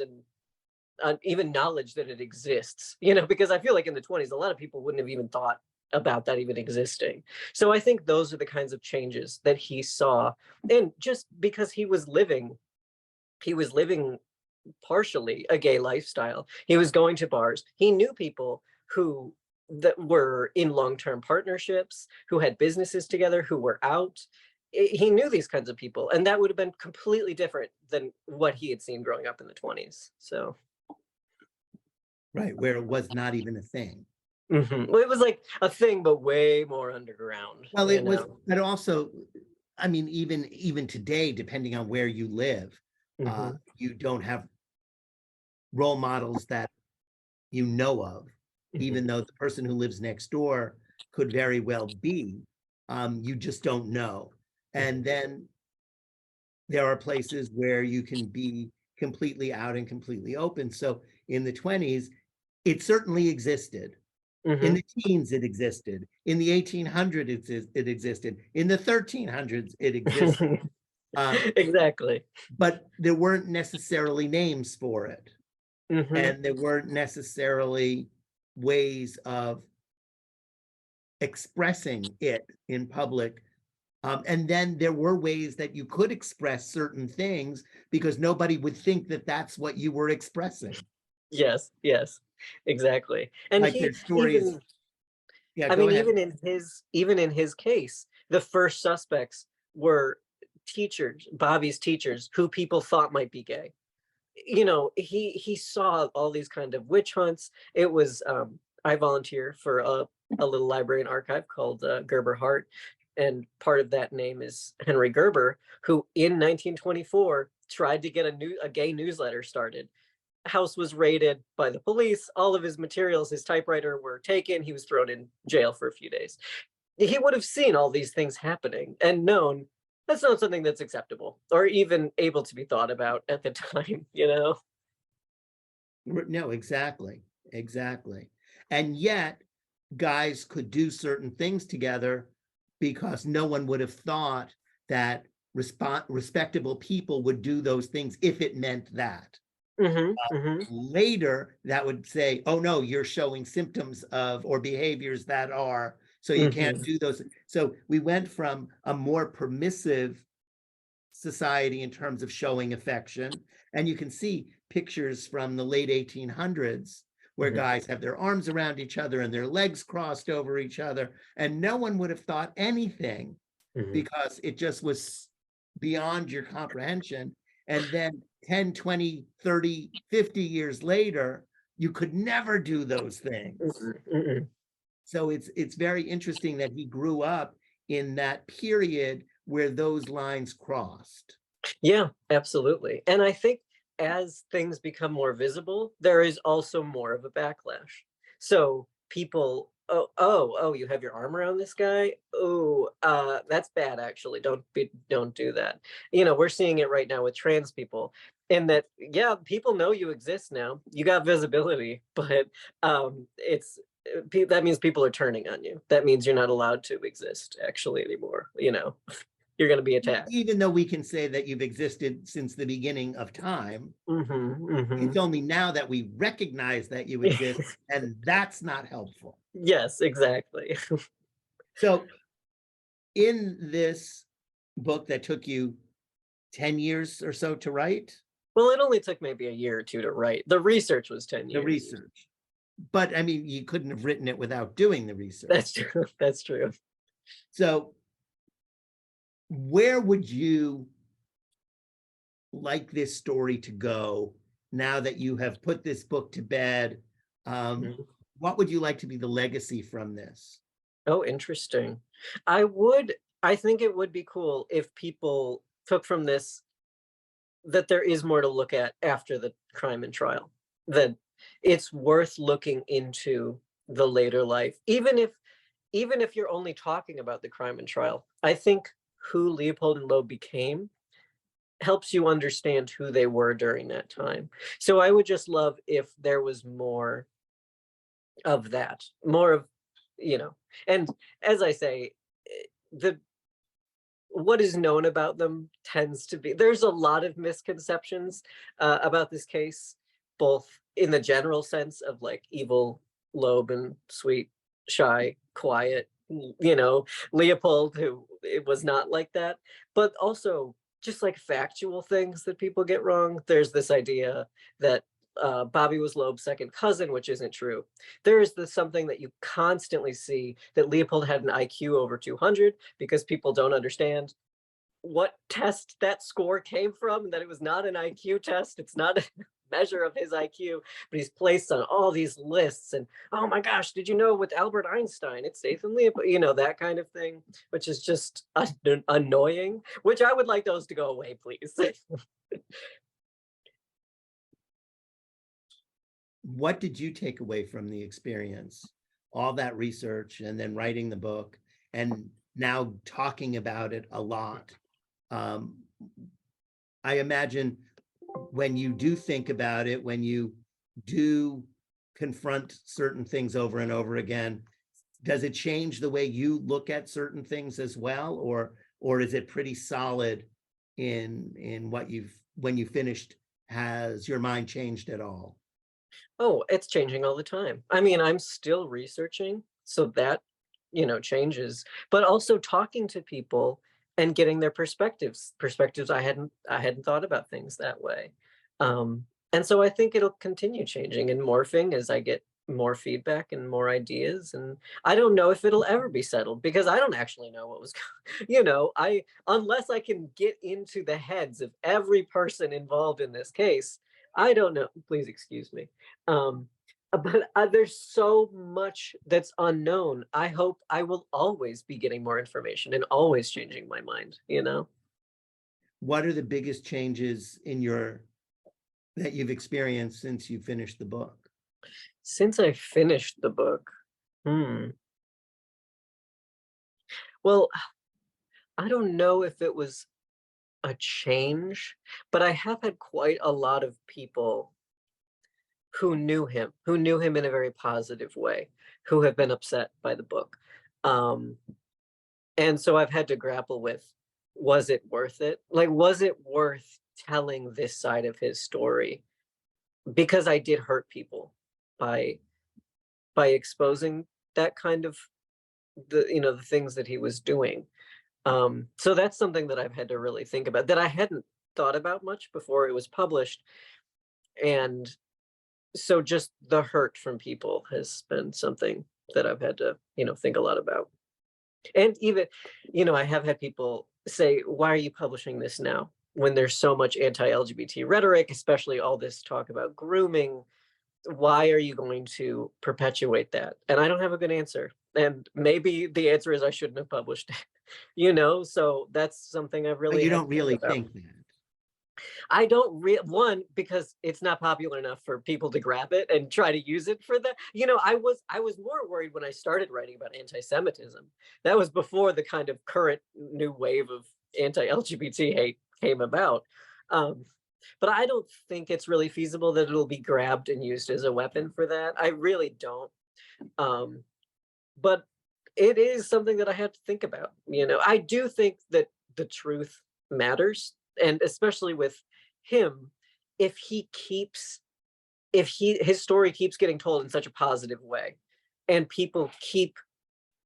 even knowledge that it exists, you know, because I feel like in the 20s, a lot of people wouldn't have even thought about that even existing. So I think those are the kinds of changes that he saw. And just because he was living partially a gay lifestyle. He was going to bars. He knew people who that were in long-term partnerships, who had businesses together, who were out. He knew these kinds of people, and that would have been completely different than what he had seen growing up in the 20s. So, Right, where it was not even a thing. well, it was like a thing, but way more underground, Well, you it was, know. but also, I mean, even today, depending on where you live, you don't have role models that you know of, even though the person who lives next door could very well be. You just don't know. And then there are places where you can be completely out and completely open. So in the 20s, it certainly existed. In the teens, it existed. In the 1800s, it existed. In the 1300s, it existed. Exactly. But there weren't necessarily names for it. And there weren't necessarily ways of expressing it in public. And then there were ways that you could express certain things because nobody would think that that's what you were expressing. Yes, yes, exactly. And Like he there's stories. even Yeah, I go mean, ahead. even in his case, the first suspects were teachers, Bobby's teachers, who people thought might be gay. You know, he saw all these kind of witch hunts. It was I volunteer for a little library and archive called Gerber Hart, and part of that name is Henry Gerber, who in 1924 tried to get a gay newsletter started. House was raided by the police. All of his materials, his typewriter, were taken. He was thrown in jail for a few days. He would have seen all these things happening and known that's not something that's acceptable or even able to be thought about at the time, you know? No, exactly. Exactly. And yet, guys could do certain things together because no one would have thought that respectable people would do those things if it meant that. Mm-hmm. Later, that would say, oh no, you're showing symptoms of or behaviors that are, so you can't Mm-hmm. do those. So we went from a more permissive society in terms of showing affection. And you can see pictures from the late 1800s where Mm-hmm. guys have their arms around each other and their legs crossed over each other. And no one would have thought anything Mm-hmm. because it just was beyond your comprehension. And then 10, 20, 30, 50 years later, you could never do those things. Mm-hmm. So it's very interesting that he grew up in that period where those lines crossed. Yeah, absolutely. And I think as things become more visible, there is also more of a backlash. So people oh, you have your arm around this guy? Oh, that's bad, actually. Don't do that. We're seeing it right now with trans people, in that, yeah, people know you exist now. You got visibility, but that means people are turning on you. That means you're not allowed to exist actually anymore. You're going to be attacked. Even though we can say that you've existed since the beginning of time, Mm-hmm. it's only now that we recognize that you exist, and that's not helpful. Yes, exactly. So in this book that took you 10 years or so to write, Well, it only took maybe a year or two to write. The research was 10 the years. research, but I mean, you couldn't have written it without doing the research. That's true. That's true. So where would you like this story to go now that you have put this book to bed? What would you like to be the legacy from this? Oh, interesting. I think it would be cool if people took from this that there is more to look at after the crime and trial, that it's worth looking into the later life, even if you're only talking about the crime and trial. I think who Leopold and Loeb became helps you understand who they were during that time. So I would just love if there was more of that, more of, and as I say, the what is known about them tends to be, there's a lot of misconceptions about this case, both in the general sense of like evil Loeb and sweet, shy, quiet, Leopold, who it was not like that, but also just like factual things that people get wrong. There's this idea that Bobby was Loeb's second cousin, which isn't true. There is something that you constantly see, that Leopold had an IQ over 200, because people don't understand what test that score came from, and that it was not an IQ test. It's not a measure of his IQ, but he's placed on all these lists. And oh my gosh, did you know with Albert Einstein, it's Nathan Leopold, that kind of thing, which is just annoying, which I would like those to go away, please. What did you take away from the experience? All that research and then writing the book and now talking about it a lot. I imagine when you do think about it, when you do confront certain things over and over again, does it change the way you look at certain things as well? Or is it pretty solid in what when you finished? Has your mind changed at all? Oh, it's changing all the time. I mean, I'm still researching, so that, changes, but also talking to people and getting their perspectives. I hadn't thought about things that way. And so I think it'll continue changing and morphing as I get more feedback and more ideas. And I don't know if it'll ever be settled, because I don't actually know what was, unless I can get into the heads of every person involved in this case, I don't know. Please excuse me. But there's so much that's unknown. I hope I will always be getting more information and always changing my mind, What are the biggest changes that you've experienced since you finished the book? Since I finished the book, well, I don't know if it was a change, but I have had quite a lot of people who knew him in a very positive way, who have been upset by the book. And so I've had to grapple with, was it worth it? Like, was it worth telling this side of his story? Because I did hurt people by exposing that kind of the things that he was doing. So that's something that I've had to really think about, that I hadn't thought about much before it was published. And so just the hurt from people has been something that I've had to, think a lot about. And even, I have had people say, why are you publishing this now, when there's so much anti-LGBT rhetoric, especially all this talk about grooming? Why are you going to perpetuate that? And I don't have a good answer. And maybe the answer is I shouldn't have published it, so that's something I've really But you had don't to think really about. think that. I don't one, because it's not popular enough for people to grab it and try to use it for that. I was more worried when I started writing about anti-Semitism. That was before the kind of current new wave of anti-LGBT hate came about. Um, but I don't think it's really feasible that it'll be grabbed and used as a weapon for that. I really don't. Um, but it is something that I have to think about. I do think that the truth matters, and especially with him, if he keeps if he his story keeps getting told in such a positive way, and people keep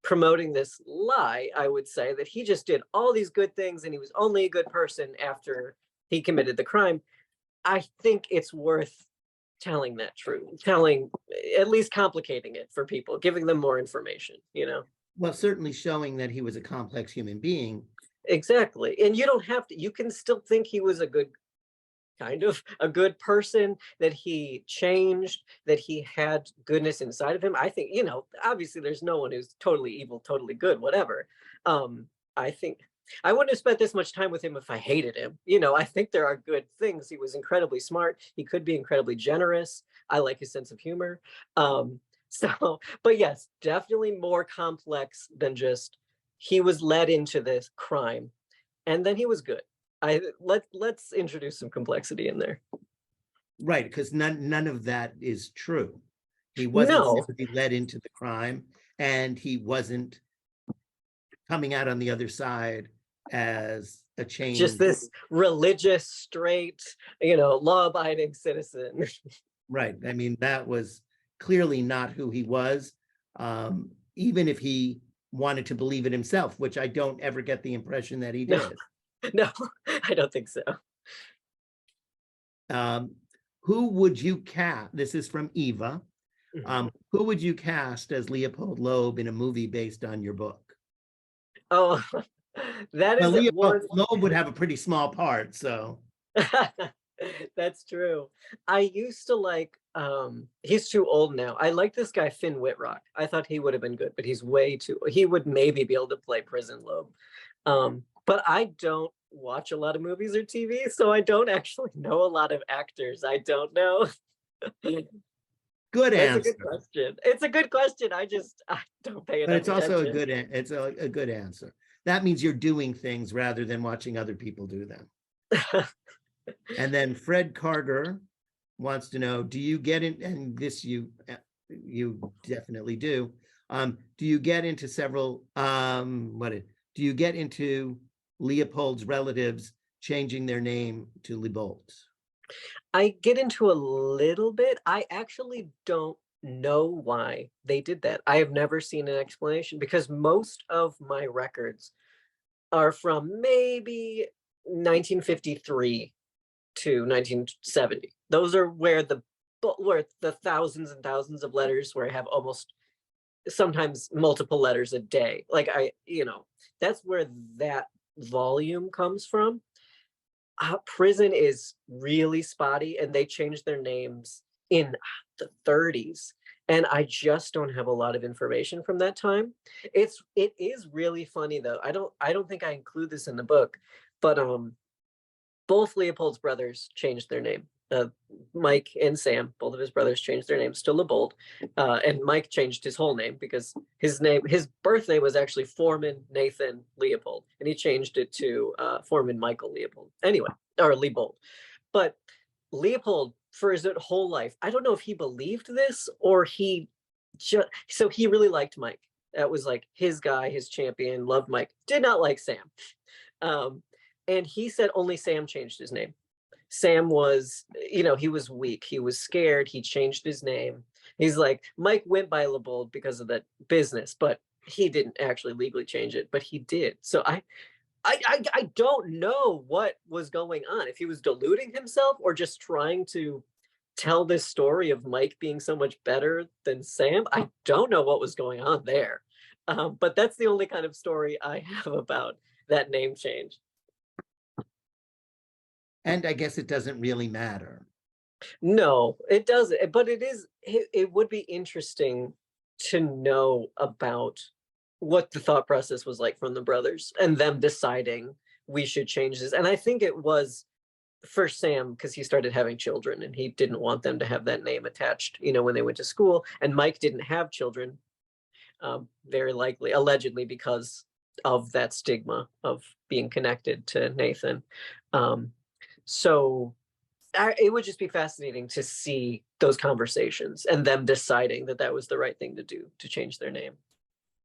promoting this lie, I would say that he just did all these good things and he was only a good person after he committed the crime. I think it's worth telling that truth, telling, at least complicating it for people, giving them more information. Well, certainly showing that he was a complex human being. Exactly. And you don't have to, you can still think he was a good person, that he changed, that he had goodness inside of him. I think, obviously there's no one who's totally evil, totally good, whatever. I think I wouldn't have spent this much time with him if I hated him. I think there are good things. He was incredibly smart. He could be incredibly generous. I like his sense of humor. But yes, definitely more complex than just he was led into this crime and then he was good. Let's introduce some complexity in there. Right, because none of that is true. He wasn't No, simply led into the crime, and he wasn't coming out on the other side as a just changed. this religious, straight, law-abiding citizen. Right. I mean, that was clearly not who he was, even if he wanted to believe it himself, which I don't ever get the impression that he No, did. no, I don't think so. Um, who would you cast? This is from Eva. Who would you cast as Leopold Loeb in a movie based on your book? Oh, that Well, is Leopold one. Loeb would have a pretty small part, so. That's true. I used to like, he's too old now. I like this guy, Finn Whitrock. I thought he would have been good, but he would maybe be able to play Prison Loeb. But I don't watch a lot of movies or TV, so I don't actually know a lot of actors. I don't know. Good That's a good answer, question. It's a good question. I don't pay but enough it's also attention. a good answer. That means you're doing things rather than watching other people do them. And then Fred Carter wants to know, do you get in, and this you definitely do. Do you get into do you get into Leopold's relatives changing their name to Liebold? I get into a little bit. I actually don't know why they did that. I have never seen an explanation because most of my records are from maybe 1953 to 1970. Those are where the thousands and thousands of letters where I have almost sometimes multiple letters a day. Like that's where that volume comes from. Prison is really spotty, and they changed their names in the 30s, and I just don't have a lot of information from that time. It is really funny though. I don't think I include this in the book, but both Leopold's brothers changed their name. Mike and Sam, both of his brothers, changed their names to Leopold, and Mike changed his whole name because his birth name was actually Foreman Nathan Leopold, and he changed it to Foreman Michael Leopold. Anyway, or Leopold. But Leopold, for his whole life, I don't know if he believed this or so he really liked Mike. That was like his guy, his champion, loved Mike, did not like Sam. Um, and he said only Sam changed his name. Sam was, he was weak. He was scared. He changed his name. He's like, Mike went by Leopold because of that business, but he didn't actually legally change it, but he did. So I don't know what was going on. If he was deluding himself or just trying to tell this story of Mike being so much better than Sam. I don't know what was going on there. But that's the only kind of story I have about that name change. And I guess it doesn't really matter. No, it doesn't. But it would be interesting to know about what the thought process was like from the brothers and them deciding we should change this. And I think it was for Sam, because he started having children and he didn't want them to have that name attached, when they went to school. And Mike didn't have children, very likely, allegedly, because of that stigma of being connected to Nathan. So it would just be fascinating to see those conversations and them deciding that that was the right thing to do, to change their name.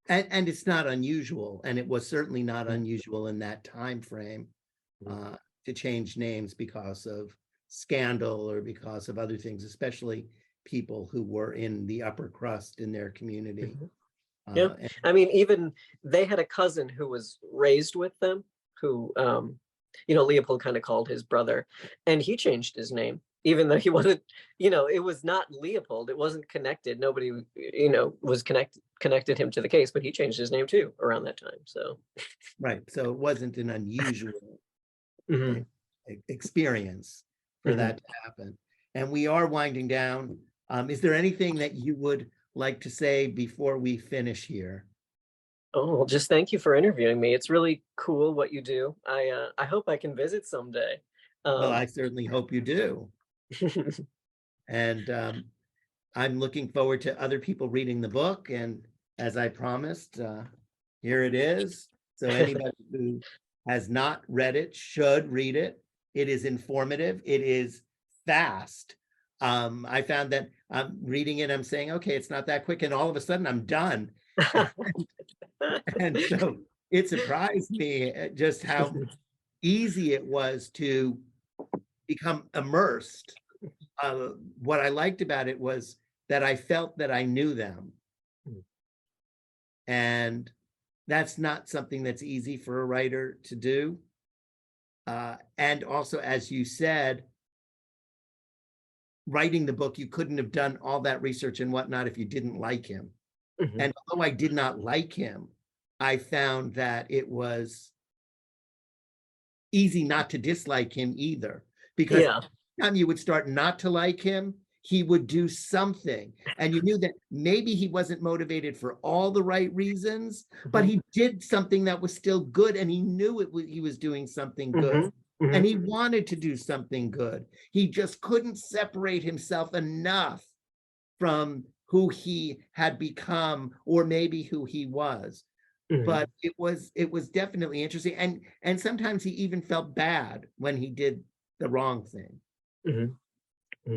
And it's not unusual, and it was certainly not unusual in that time frame to change names because of scandal or because of other things, especially people who were in the upper crust in their community. Yeah, I mean, even they had a cousin who was raised with them, who Leopold kind of called his brother, and he changed his name, even though he wasn't, it was not Leopold. It wasn't connected. Nobody, was connected him to the case, but he changed his name too around that time. So, right. So it wasn't an unusual experience for that to happen. And we are winding down. Is there anything that you would like to say before we finish here? Oh, well, just thank you for interviewing me. It's really cool what you do. I hope I can visit someday. Well, I certainly hope you do. And I'm looking forward to other people reading the book. And as I promised, here it is. So anybody who has not read it should read it. It is informative. It is fast. I found that I'm reading it, I'm saying, okay, it's not that quick. And all of a sudden I'm done. And so it surprised me just how easy it was to become immersed. What I liked about it was that I felt that I knew them. And that's not something that's easy for a writer to do. And also, as you said, writing the book, you couldn't have done all that research and whatnot if you didn't like him. And although I did not like him, I found that it was easy not to dislike him either, because every time you would start not to like him, he would do something. And you knew that maybe he wasn't motivated for all the right reasons, but he did something that was still good, and he knew he was doing something good. And he wanted to do something good. He just couldn't separate himself enough from who he had become, or maybe who he was. But it was definitely interesting. And sometimes he even felt bad when he did the wrong thing.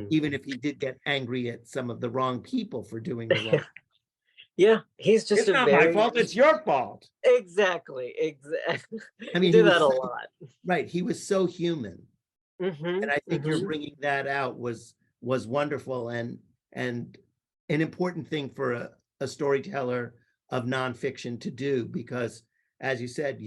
Even if he did get angry at some of the wrong people for doing the wrong. Yeah, he's just It's not my fault, it's your fault. Exactly. I mean, he did that a lot. Right, he was so human. And I think you're bringing that out was wonderful, and an important thing for a storyteller of nonfiction to do, because as you said,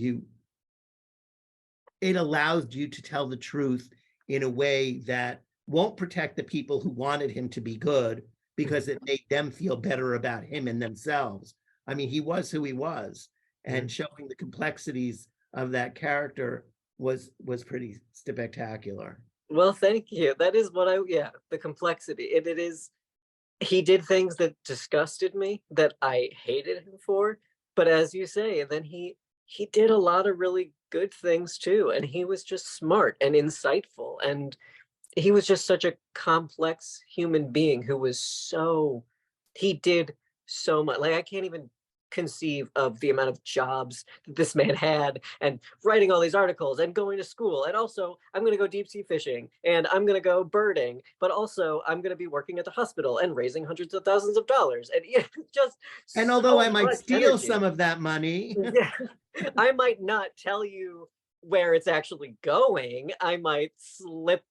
it allows you to tell the truth in a way that won't protect the people who wanted him to be good, because it made them feel better about him and themselves. I mean, he was who he was, and showing the complexities of that character was pretty spectacular. Well, thank you. That is what the complexity. It is, he did things that disgusted me, that I hated him for. But as you say, then he did a lot of really good things too. And he was just smart and insightful. And he was just such a complex human being who was he did so much. Like, I can't even conceive of the amount of jobs that this man had, and writing all these articles and going to school. And also, I'm going to go deep sea fishing, and I'm going to go birding, but also I'm going to be working at the hospital and raising hundreds of thousands of dollars. And and although I might steal some of that money, I might not tell you where it's actually going. I might slip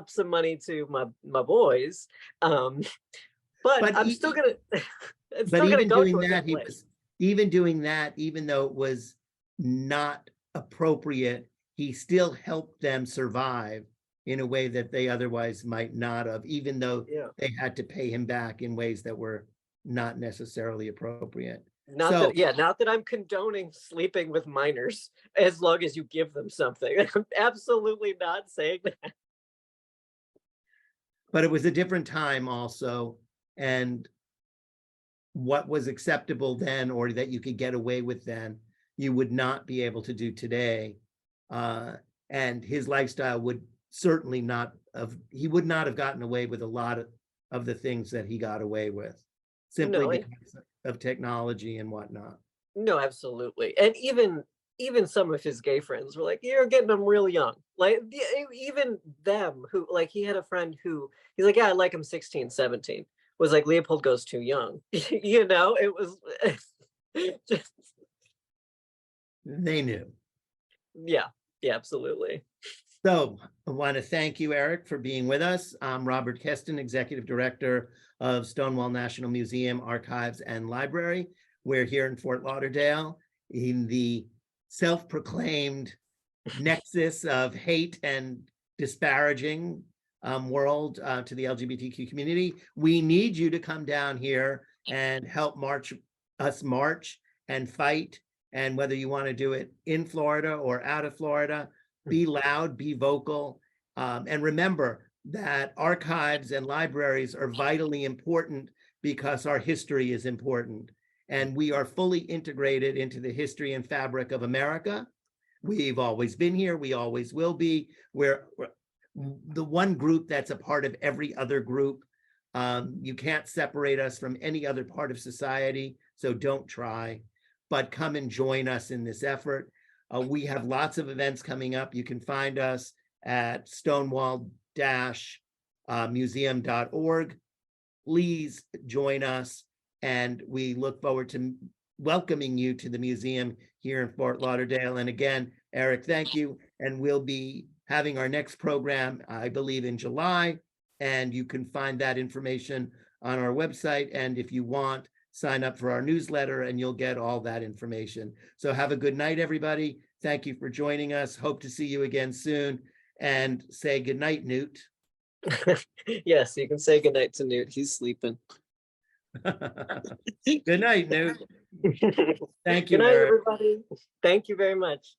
some money to my boys. But I'm still gonna. But even doing that, even though it was not appropriate, he still helped them survive in a way that they otherwise might not have, even though they had to pay him back in ways that were not necessarily appropriate. Not that I'm condoning sleeping with minors, as long as you give them something. I'm absolutely not saying that. But it was a different time also, and what was acceptable then, or that you could get away with then, you would not be able to do today. And his lifestyle would certainly not he would not have gotten away with a lot of the things that he got away with, simply No, because of technology and whatnot. no, absolutely. And even some of his gay friends were like, "You're getting them real young." Like even them who like he had a friend who he's like, "Yeah, I like him 16, 17." Was like Leopold goes too young. You know, it was just They knew. yeah, yeah, absolutely. So I want to thank you, Erik, for being with us. I'm Robert Keston, Executive Director of Stonewall National Museum, Archives, and Library. We're here in Fort Lauderdale in the self-proclaimed nexus of hate and disparaging world to the LGBTQ community. We need you to come down here and help march and fight. And whether you want to do it in Florida or out of Florida, be loud, be vocal. And remember that archives and libraries are vitally important because our history is important. And we are fully integrated into the history and fabric of America. We've always been here. We always will be. We're the one group that's a part of every other group. You can't separate us from any other part of society, so don't try, but come and join us in this effort. We have lots of events coming up. You can find us at stonewall-museum.org. Please join us, and we look forward to welcoming you to the museum here in Fort Lauderdale. And again, Erik, thank you. And we'll be having our next program, I believe, in July. And you can find that information on our website. And if you want, sign up for our newsletter and you'll get all that information. So have a good night, everybody. Thank you for joining us. Hope to see you again soon. And say good night, Newt. Yes, you can say goodnight to Newt. He's sleeping. Good night, Newt. Thank you, Good night, Erik. everybody. Thank you very much.